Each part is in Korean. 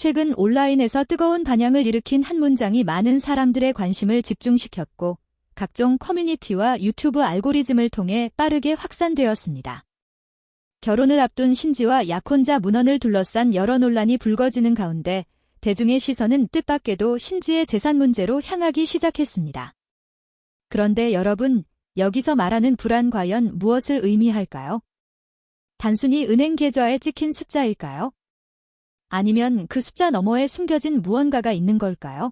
최근 온라인에서 뜨거운 반향을 일으킨 한 문장이 많은 사람들의 관심을 집중시켰고 각종 커뮤니티와 유튜브 알고리즘을 통해 빠르게 확산되었습니다. 결혼을 앞둔 신지와 약혼자 문헌을 둘러싼 여러 논란이 불거지는 가운데 대중의 시선은 뜻밖에도 신지의 재산 문제로 향하기 시작했습니다. 그런데 여러분, 여기서 말하는 불안 과연 무엇을 의미할까요? 단순히 은행 계좌에 찍힌 숫자일까요? 아니면 그 숫자 너머에 숨겨진 무언가가 있는 걸까요?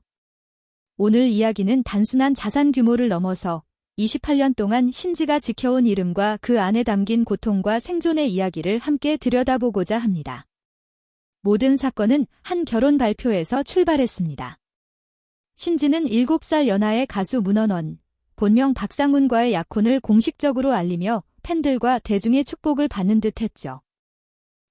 오늘 이야기는 단순한 자산 규모를 넘어서 28년 동안 신지가 지켜온 이름과 그 안에 담긴 고통과 생존의 이야기를 함께 들여다보고자 합니다. 모든 사건은 한 결혼 발표에서 출발했습니다. 신지는 7살 연하의 가수 문헌원, 본명 박상훈과의 약혼을 공식적으로 알리며 팬들과 대중의 축복을 받는 듯 했죠.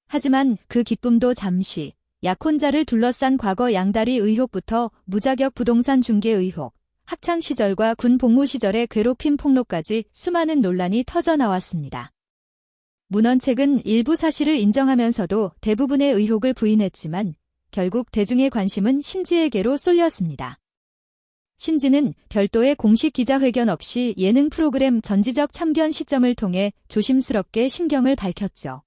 하지만 그 기쁨도 잠시, 약혼자를 둘러싼 과거 양다리 의혹부터 무자격 부동산 중개 의혹, 학창 시절과 군 복무 시절의 괴롭힘 폭로까지 수많은 논란이 터져나왔습니다. 문헌 측은 일부 사실을 인정하면서도 대부분의 의혹을 부인했지만 결국 대중의 관심은 신지에게로 쏠렸습니다. 신지는 별도의 공식 기자회견 없이 예능 프로그램 전지적 참견 시점을 통해 조심스럽게 심경을 밝혔죠.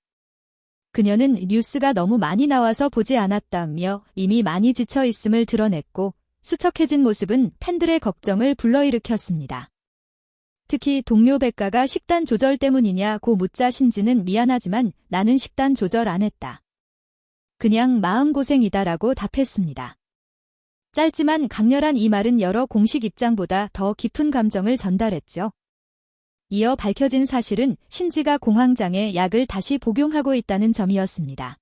그녀는 뉴스가 너무 많이 나와서 보지 않았다며 이미 많이 지쳐 있음을 드러냈고 수척해진 모습은 팬들의 걱정을 불러일으켰습니다. 특히 동료 백가가 식단 조절 때문이냐고 묻자 신지는 미안하지만 나는 식단 조절 안 했다. 그냥 마음고생이다라고 답했습니다. 짧지만 강렬한 이 말은 여러 공식 입장보다 더 깊은 감정을 전달했죠. 이어 밝혀진 사실은 신지가 공황장애 약을 다시 복용하고 있다는 점이었습니다.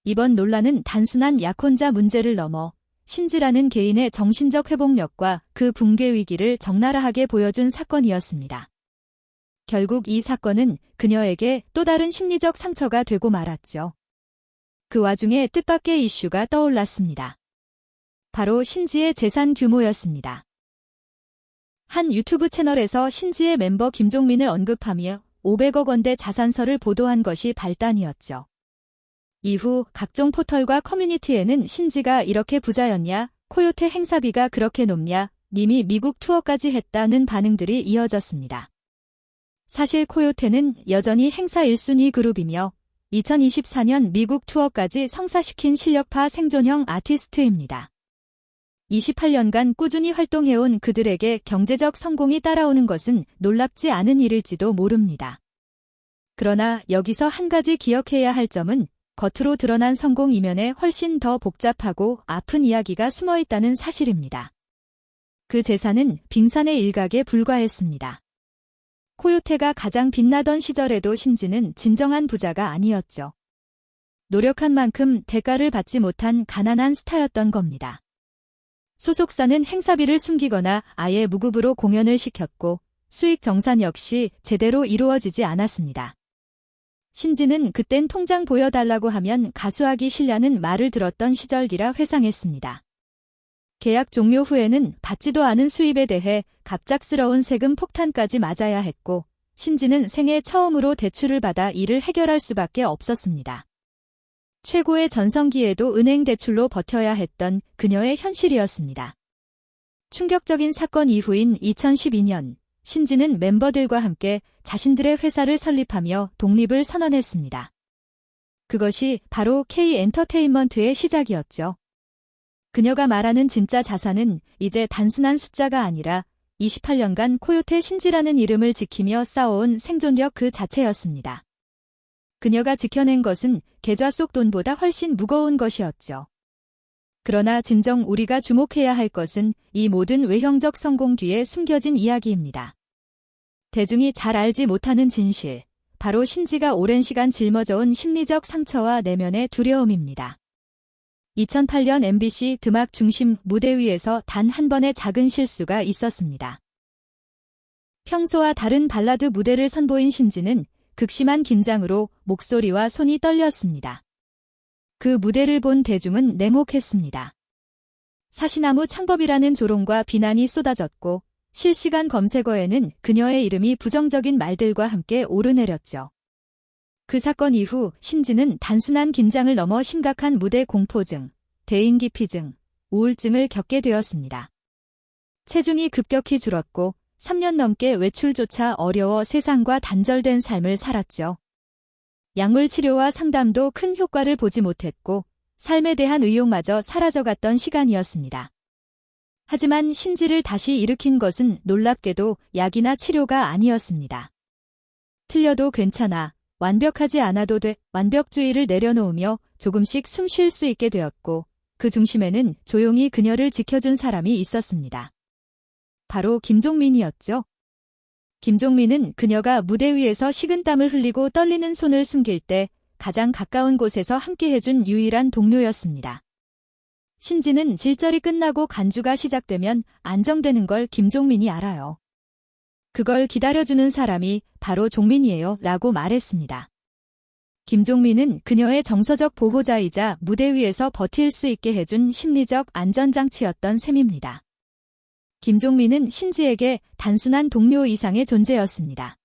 이번 논란은 단순한 약혼자 문제를 넘어 신지라는 개인의 정신적 회복력과 그 붕괴 위기를 적나라하게 보여준 사건이었습니다. 결국 이 사건은 그녀에게 또 다른 심리적 상처가 되고 말았죠. 그 와중에 뜻밖의 이슈가 떠올랐습니다. 바로 신지의 재산 규모였습니다. 한 유튜브 채널에서 신지의 멤버 김종민을 언급하며 500억 원대 자산서를 보도한 것이 발단이었죠. 이후 각종 포털과 커뮤니티에는 신지가 이렇게 부자였냐, 코요테 행사비가 그렇게 높냐, 이미 미국 투어까지 했다는 반응들이 이어졌습니다. 사실 코요테는 여전히 행사 1순위 그룹이며 2024년 미국 투어까지 성사시킨 실력파 생존형 아티스트입니다. 28년간 꾸준히 활동해온 그들에게 경제적 성공이 따라오는 것은 놀랍지 않은 일일지도 모릅니다. 그러나 여기서 한 가지 기억해야 할 점은 겉으로 드러난 성공 이면에 훨씬 더 복잡하고 아픈 이야기가 숨어있다는 사실입니다. 그 재산은 빙산의 일각에 불과했습니다. 코요테가 가장 빛나던 시절에도 신지는 진정한 부자가 아니었죠. 노력한 만큼 대가를 받지 못한 가난한 스타였던 겁니다. 소속사는 행사비를 숨기거나 아예 무급으로 공연을 시켰고 수익 정산 역시 제대로 이루어지지 않았습니다. 신지는 그땐 통장 보여달라고 하면 가수하기 싫냐는 말을 들었던 시절이라 회상했습니다. 계약 종료 후에는 받지도 않은 수입에 대해 갑작스러운 세금 폭탄까지 맞아야 했고 신지는 생애 처음으로 대출을 받아 이를 해결할 수밖에 없었습니다. 최고의 전성기에도 은행 대출로 버텨야 했던 그녀의 현실이었습니다. 충격적인 사건 이후인 2012년 신지는 멤버들과 함께 자신들의 회사를 설립하며 독립을 선언했습니다. 그것이 바로 K-엔터테인먼트의 시작이었죠. 그녀가 말하는 진짜 자산은 이제 단순한 숫자가 아니라 28년간 코요테 신지라는 이름을 지키며 쌓아온 생존력 그 자체였습니다. 그녀가 지켜낸 것은 계좌 속 돈보다 훨씬 무거운 것이었죠. 그러나 진정 우리가 주목해야 할 것은 이 모든 외형적 성공 뒤에 숨겨진 이야기입니다. 대중이 잘 알지 못하는 진실, 바로 신지가 오랜 시간 짊어져온 심리적 상처와 내면의 두려움입니다. 2008년 MBC 드막 중심 무대 위에서 단 한 번의 작은 실수가 있었습니다. 평소와 다른 발라드 무대를 선보인 신지는 극심한 긴장으로 목소리와 손이 떨렸습니다. 그 무대를 본 대중은 냉혹했습니다. 사시나무 창법이라는 조롱과 비난이 쏟아졌고 실시간 검색어에는 그녀의 이름이 부정적인 말들과 함께 오르내렸죠. 그 사건 이후 신지는 단순한 긴장을 넘어 심각한 무대 공포증, 대인기피증, 우울증을 겪게 되었습니다. 체중이 급격히 줄었고 3년 넘게 외출조차 어려워 세상과 단절된 삶을 살았죠. 약물 치료와 상담도 큰 효과를 보지 못했고 삶에 대한 의욕마저 사라져갔던 시간이었습니다. 하지만 신지를 다시 일으킨 것은 놀랍게도 약이나 치료가 아니었습니다. 틀려도 괜찮아, 완벽하지 않아도 돼, 완벽주의를 내려놓으며 조금씩 숨 쉴 수 있게 되었고 그 중심에는 조용히 그녀를 지켜준 사람이 있었습니다. 바로 김종민이었죠. 김종민은 그녀가 무대 위에서 식은땀을 흘리고 떨리는 손을 숨길 때 가장 가까운 곳에서 함께 해준 유일한 동료였습니다. 신지는 질절이 끝나고 간주가 시작되면 안정되는 걸 김종민이 알아요. 그걸 기다려주는 사람이 바로 종민이에요 라고 말했습니다. 김종민은 그녀의 정서적 보호자이자 무대 위에서 버틸 수 있게 해준 심리적 안전장치였던 셈입니다. 김종민은 신지에게 단순한 동료 이상의 존재였습니다.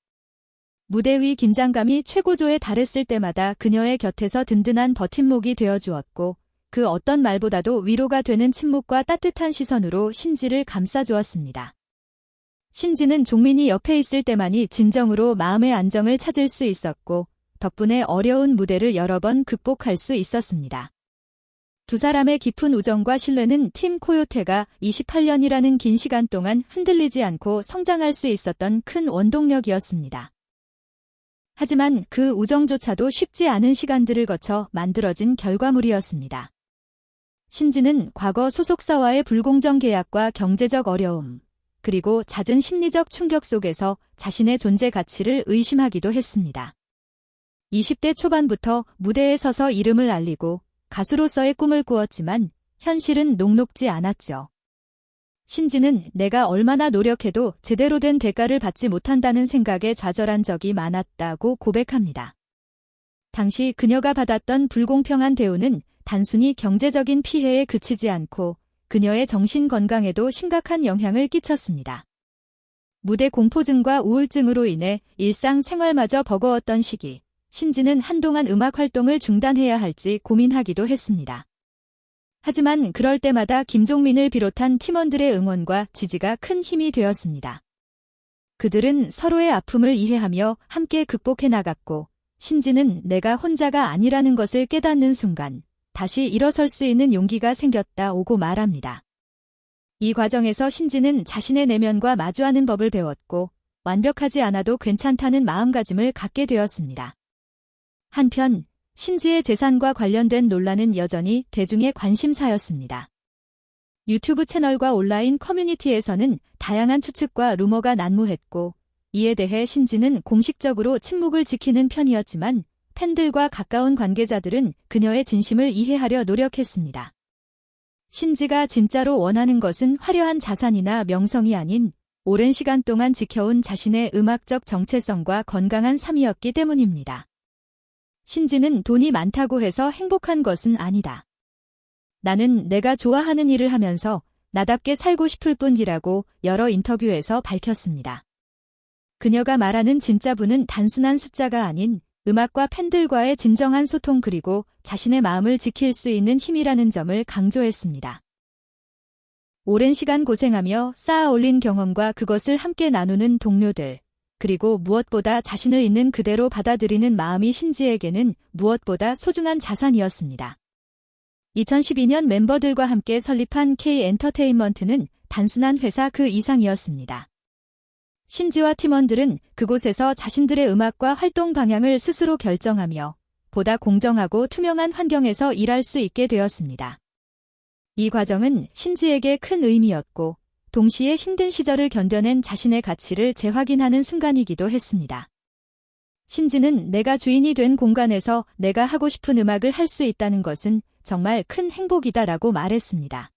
무대 위 긴장감이 최고조에 달했을 때마다 그녀의 곁에서 든든한 버팀목이 되어주었고 그 어떤 말보다도 위로가 되는 침묵과 따뜻한 시선으로 신지를 감싸주었습니다. 신지는 종민이 옆에 있을 때만이 진정으로 마음의 안정을 찾을 수 있었고 덕분에 어려운 무대를 여러 번 극복할 수 있었습니다. 두 사람의 깊은 우정과 신뢰는 팀 코요테가 28년이라는 긴 시간 동안 흔들리지 않고 성장할 수 있었던 큰 원동력이었습니다. 하지만 그 우정조차도 쉽지 않은 시간들을 거쳐 만들어진 결과물이었습니다. 신지는 과거 소속사와의 불공정 계약과 경제적 어려움, 그리고 잦은 심리적 충격 속에서 자신의 존재 가치를 의심하기도 했습니다. 20대 초반부터 무대에 서서 이름을 알리고 가수로서의 꿈을 꾸었지만 현실은 녹록지 않았죠. 신지는 내가 얼마나 노력해도 제대로 된 대가를 받지 못한다는 생각에 좌절한 적이 많았다고 고백합니다. 당시 그녀가 받았던 불공평한 대우는 단순히 경제적인 피해에 그치지 않고 그녀의 정신 건강에도 심각한 영향을 끼쳤습니다. 무대 공포증과 우울증으로 인해 일상생활마저 버거웠던 시기, 신지는 한동안 음악 활동을 중단해야 할지 고민하기도 했습니다. 하지만 그럴 때마다 김종민을 비롯한 팀원들의 응원과 지지가 큰 힘이 되었습니다. 그들은 서로의 아픔을 이해하며 함께 극복해 나갔고 신지는 내가 혼자가 아니라는 것을 깨닫는 순간 다시 일어설 수 있는 용기가 생겼다고 말합니다. 이 과정에서 신지는 자신의 내면과 마주하는 법을 배웠고 완벽하지 않아도 괜찮다는 마음가짐을 갖게 되었습니다. 한편 신지의 재산과 관련된 논란은 여전히 대중의 관심사였습니다. 유튜브 채널과 온라인 커뮤니티에서는 다양한 추측과 루머가 난무했고 이에 대해 신지는 공식적으로 침묵을 지키는 편이었지만 팬들과 가까운 관계자들은 그녀의 진심을 이해하려 노력했습니다. 신지가 진짜로 원하는 것은 화려한 자산이나 명성이 아닌 오랜 시간 동안 지켜온 자신의 음악적 정체성과 건강한 삶이었기 때문입니다. 신지는 돈이 많다고 해서 행복한 것은 아니다. 나는 내가 좋아하는 일을 하면서 나답게 살고 싶을 뿐이라고 여러 인터뷰에서 밝혔습니다. 그녀가 말하는 진짜 부는 단순한 숫자가 아닌 음악과 팬들과의 진정한 소통 그리고 자신의 마음을 지킬 수 있는 힘이라는 점을 강조했습니다. 오랜 시간 고생하며 쌓아 올린 경험과 그것을 함께 나누는 동료들, 그리고 무엇보다 자신을 있는 그대로 받아들이는 마음이 신지에게는 무엇보다 소중한 자산이었습니다. 2012년 멤버들과 함께 설립한 K-엔터테인먼트는 단순한 회사 그 이상이었습니다. 신지와 팀원들은 그곳에서 자신들의 음악과 활동 방향을 스스로 결정하며 보다 공정하고 투명한 환경에서 일할 수 있게 되었습니다. 이 과정은 신지에게 큰 의미였고 동시에 힘든 시절을 견뎌낸 자신의 가치를 재확인하는 순간이기도 했습니다. 신지는 내가 주인이 된 공간에서 내가 하고 싶은 음악을 할 수 있다는 것은 정말 큰 행복이다라고 말했습니다.